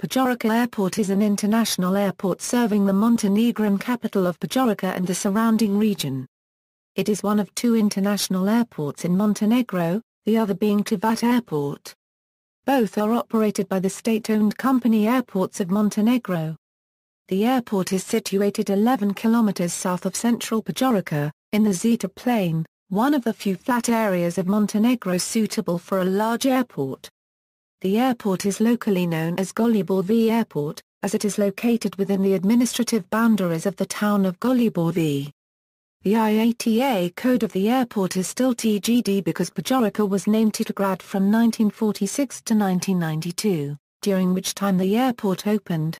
Podgorica Airport is an international airport serving the Montenegrin capital of Podgorica and the surrounding region. It is one of two international airports in Montenegro, the other being Tivat Airport. Both are operated by the state-owned company Airports of Montenegro. The airport is situated 11 kilometers south of central Podgorica, in the Zeta Plain, one of the few flat areas of Montenegro suitable for a large airport. The airport is locally known as Golubov Airport, as it is located within the administrative boundaries of the town of Golubov. The IATA code of the airport is still TGD because Podgorica was named Titograd from 1946 to 1992, during which time the airport opened.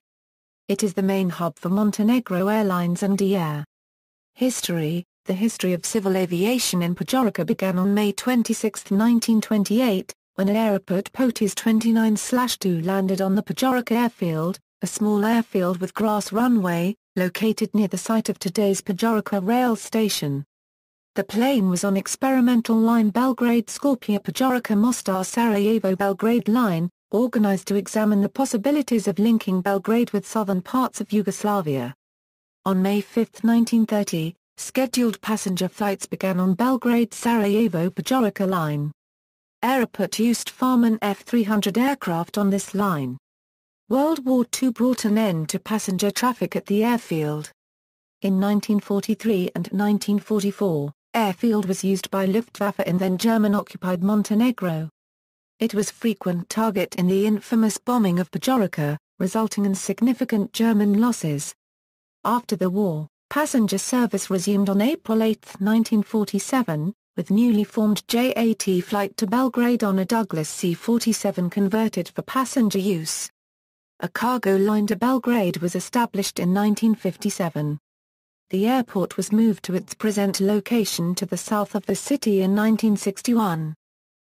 It is the main hub for Montenegro Airlines and ALll. History. The history of civil aviation in Podgorica began on May 26, 1928, when an Aeroport Potis 29/2 landed on the Podgorica Airfield, a small airfield with grass runway, located near the site of today's Podgorica rail station. The plane was on experimental line Belgrade-Skopje-Podgorica-Mostar-Sarajevo-Belgrade line, organized to examine the possibilities of linking Belgrade with southern parts of Yugoslavia. On May 5, 1930, scheduled passenger flights began on Belgrade-Sarajevo-Podgorica line. Aeroport used Farman F-300 aircraft on this line. World War II brought an end to passenger traffic at the airfield. In 1943 and 1944, airfield was used by Luftwaffe in then German-occupied Montenegro. It was frequent target in the infamous bombing of Podgorica, resulting in significant German losses. After the war, passenger service resumed on April 8, 1947, with newly formed JAT flight to Belgrade on a Douglas C-47 converted for passenger use. A cargo line to Belgrade was established in 1957. The airport was moved to its present location to the south of the city in 1961.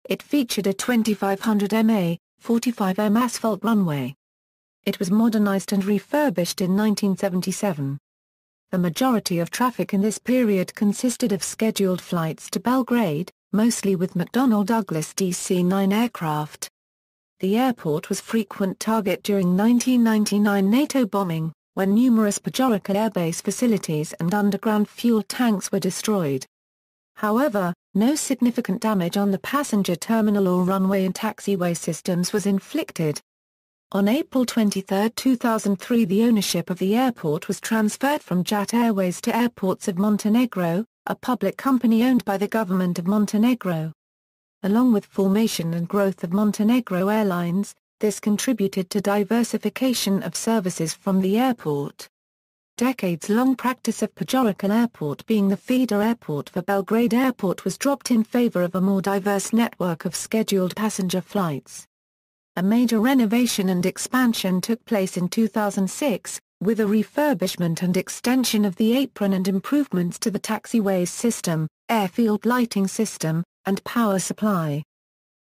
It featured a 2500 ma, 45 m asphalt runway. It was modernized and refurbished in 1977. The majority of traffic in this period consisted of scheduled flights to Belgrade, mostly with McDonnell Douglas DC-9 aircraft. The airport was frequent target during 1999 NATO bombing, when numerous Podgorica airbase facilities and underground fuel tanks were destroyed. However, no significant damage on the passenger terminal or runway and taxiway systems was inflicted. On April 23, 2003, the ownership of the airport was transferred from JAT Airways to Airports of Montenegro, a public company owned by the government of Montenegro. Along with formation and growth of Montenegro Airlines, this contributed to diversification of services from the airport. Decades-long practice of Podgorica Airport being the feeder airport for Belgrade Airport was dropped in favor of a more diverse network of scheduled passenger flights. A major renovation and expansion took place in 2006, with a refurbishment and extension of the apron and improvements to the taxiways system, airfield lighting system, and power supply.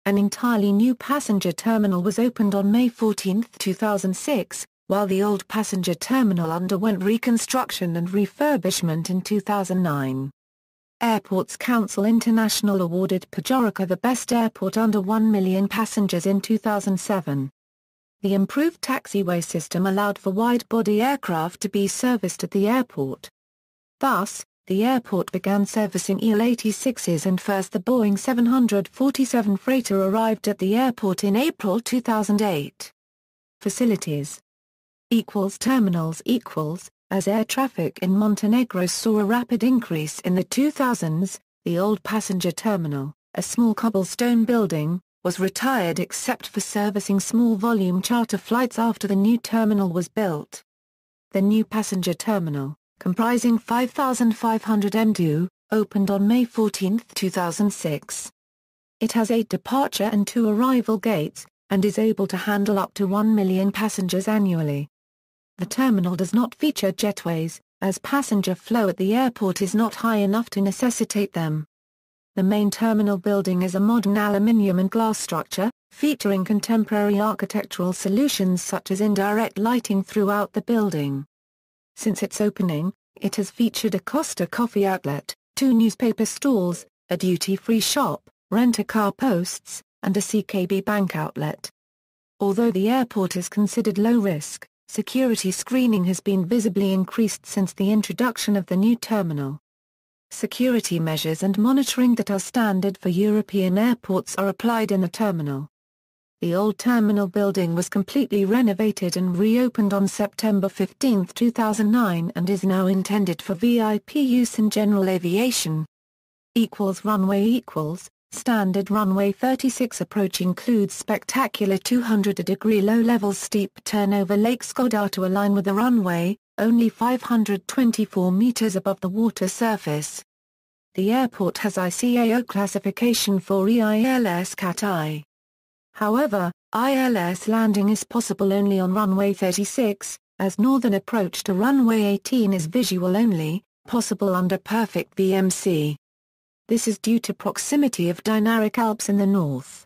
An entirely new passenger terminal was opened on May 14, 2006, while the old passenger terminal underwent reconstruction and refurbishment in 2009. Airports Council International awarded Podgorica the best airport under 1 million passengers in 2007. The improved taxiway system allowed for wide-body aircraft to be serviced at the airport. Thus, the airport began servicing ALll 86s and first the Boeing 747 freighter arrived at the airport in April 2008. Facilities. Terminals As air traffic in Montenegro saw a rapid increase in the 2000s, the old passenger terminal, a small cobblestone building, was retired except for servicing small-volume charter flights after the new terminal was built. The new passenger terminal, comprising 5,500 m2, opened on May 14, 2006. It has 8 departure and 2 arrival gates, and is able to handle up to 1 million passengers annually. The terminal does not feature jetways, as passenger flow at the airport is not high enough to necessitate them. The main terminal building is a modern aluminium and glass structure, featuring contemporary architectural solutions such as indirect lighting throughout the building. Since its opening, it has featured a Costa coffee outlet, 2 newspaper stalls, a duty-free shop, rent-a-car posts, and a CKB bank outlet. Although the airport is considered low risk, security screening has been visibly increased since the introduction of the new terminal. Security measures and monitoring that are standard for European airports are applied in the terminal. The old terminal building was completely renovated and reopened on September 15, 2009 and is now intended for VIP use in general aviation. Runway Standard runway 36 approach includes spectacular 200-degree low-level steep turnover Lake Skodar to align with the runway, only 524 meters above the water surface. The airport has ICAO classification for ALll Cat I. However, ALll landing is possible only on runway 36, as northern approach to runway 18 is visual only, possible under perfect VMC. This is due to proximity of Dinaric Alps in the north.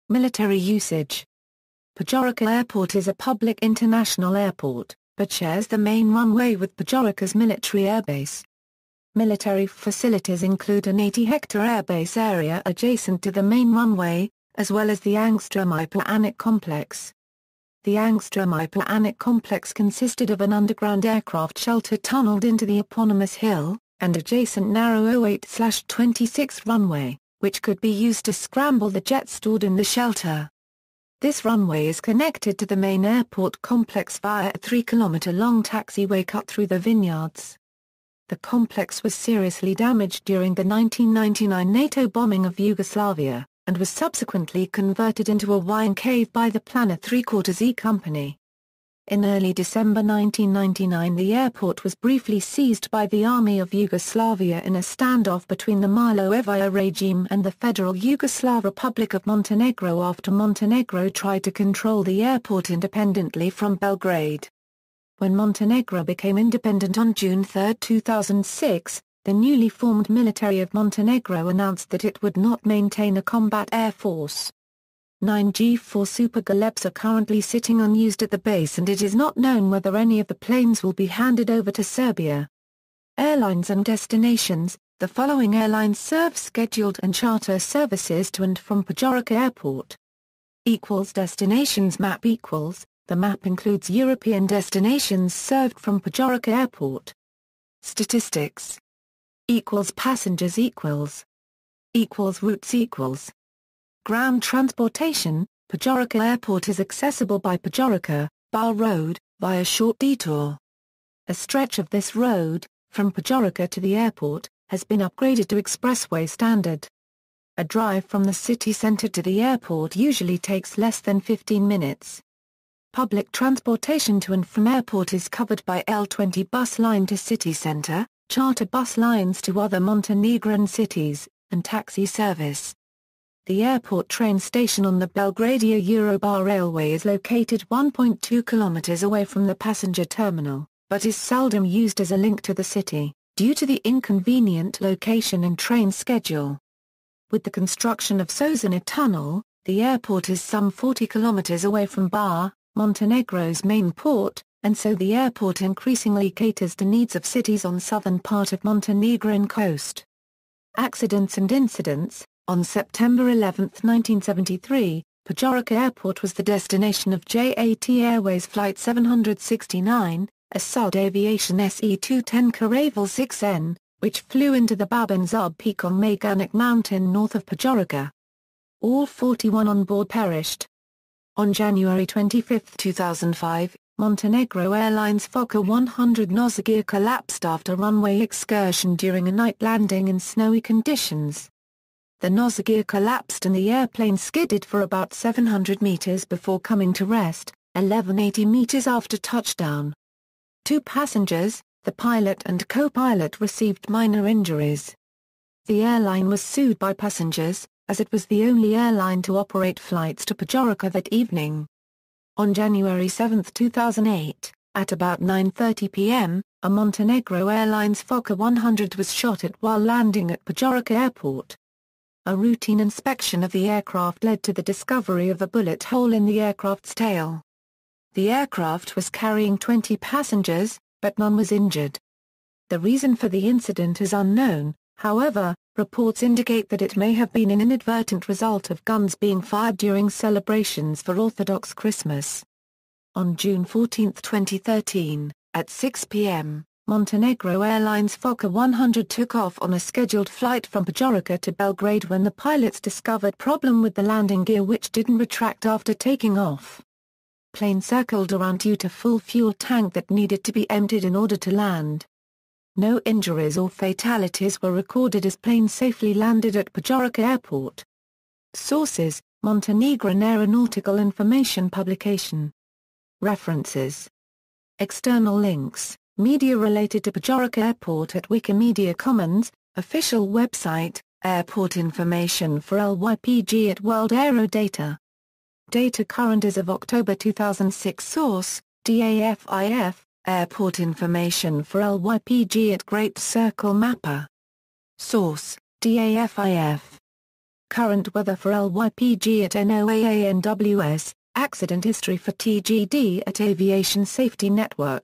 Military usage. Podgorica Airport is a public international airport, but shares the main runway with Podgorica's military airbase. Military facilities include an 80-hectare airbase area adjacent to the main runway, as well as the Angstrom-Ipoanik complex. The Angstrom-Ipoanik complex consisted of an underground aircraft shelter tunneled into the eponymous hill, and adjacent narrow 08/26 runway, which could be used to scramble the jets stored in the shelter. This runway is connected to the main airport complex via a 3-kilometer-long taxiway cut through the vineyards. The complex was seriously damaged during the 1999 NATO bombing of Yugoslavia, and was subsequently converted into a wine cave by the Planet 3/4 company. In early December 1999 the airport was briefly seized by the Army of Yugoslavia in a standoff between the Milosevic regime and the Federal Yugoslav Republic of Montenegro after Montenegro tried to control the airport independently from Belgrade. When Montenegro became independent on June 3, 2006, the newly formed military of Montenegro announced that it would not maintain a combat air force. 9 G4 Super Galeps are currently sitting unused at the base and it is not known whether any of the planes will be handed over to Serbia. Airlines and destinations. The following airlines serve scheduled and charter services to and from Podgorica Airport. Destinations map The map includes European destinations served from Podgorica Airport. Statistics. Passengers routes Ground transportation. Podgorica Airport is accessible by Podgorica, Bar Road, via short detour. A stretch of this road, from Podgorica to the airport, has been upgraded to expressway standard. A drive from the city centre to the airport usually takes less than 15 minutes. Public transportation to and from airport is covered by L20 bus line to city centre, charter bus lines to other Montenegrin cities, and taxi service. The airport train station on the Belgradia Eurobar railway is located 1.2 kilometers away from the passenger terminal, but is seldom used as a link to the city, due to the inconvenient location and train schedule. With the construction of Sozana Tunnel, the airport is some 40 kilometers away from Bar, Montenegro's main port, and so the airport increasingly caters to needs of cities on southern part of Montenegrin coast. Accidents and incidents. On September 11, 1973, Podgorica Airport was the destination of JAT Airways Flight 769, a Saud Aviation SE-210 Caravel 6N, which flew into the Baban Zub Peak on Maganik Mountain north of Podgorica. All 41 on board perished. On January 25, 2005, Montenegro Airlines Fokker 100 nose gear collapsed after runway excursion during a night landing in snowy conditions. The nose gear collapsed and the airplane skidded for about 700 meters before coming to rest, 1180 meters after touchdown. 2 passengers, the pilot and co-pilot, received minor injuries. The airline was sued by passengers, as it was the only airline to operate flights to Podgorica that evening. On January 7, 2008, at about 9:30 p.m., a Montenegro Airlines Fokker 100 was shot at while landing at Podgorica Airport. A routine inspection of the aircraft led to the discovery of a bullet hole in the aircraft's tail. The aircraft was carrying 20 passengers, but none was injured. The reason for the incident is unknown, However, reports indicate that it may have been an inadvertent result of guns being fired during celebrations for Orthodox Christmas. On June 14, 2013, at 6 p.m., Montenegro Airlines Fokker 100 took off on a scheduled flight from Podgorica to Belgrade when the pilots discovered problem with the landing gear which didn't retract after taking off. Plane circled around due to full fuel tank that needed to be emptied in order to land. No injuries or fatalities were recorded as plane safely landed at Podgorica Airport. Sources: Montenegrin Aeronautical Information Publication. References. External links: media related to Podgorica Airport at Wikimedia Commons, official website, airport information for LYPG at World Aerodata. Data current as of October 2006. Source: DAFIF, airport information for LYPG at Great Circle Mapper. Source: DAFIF. Current weather for LYPG at NOAA NWS, accident history for TGD at Aviation Safety Network.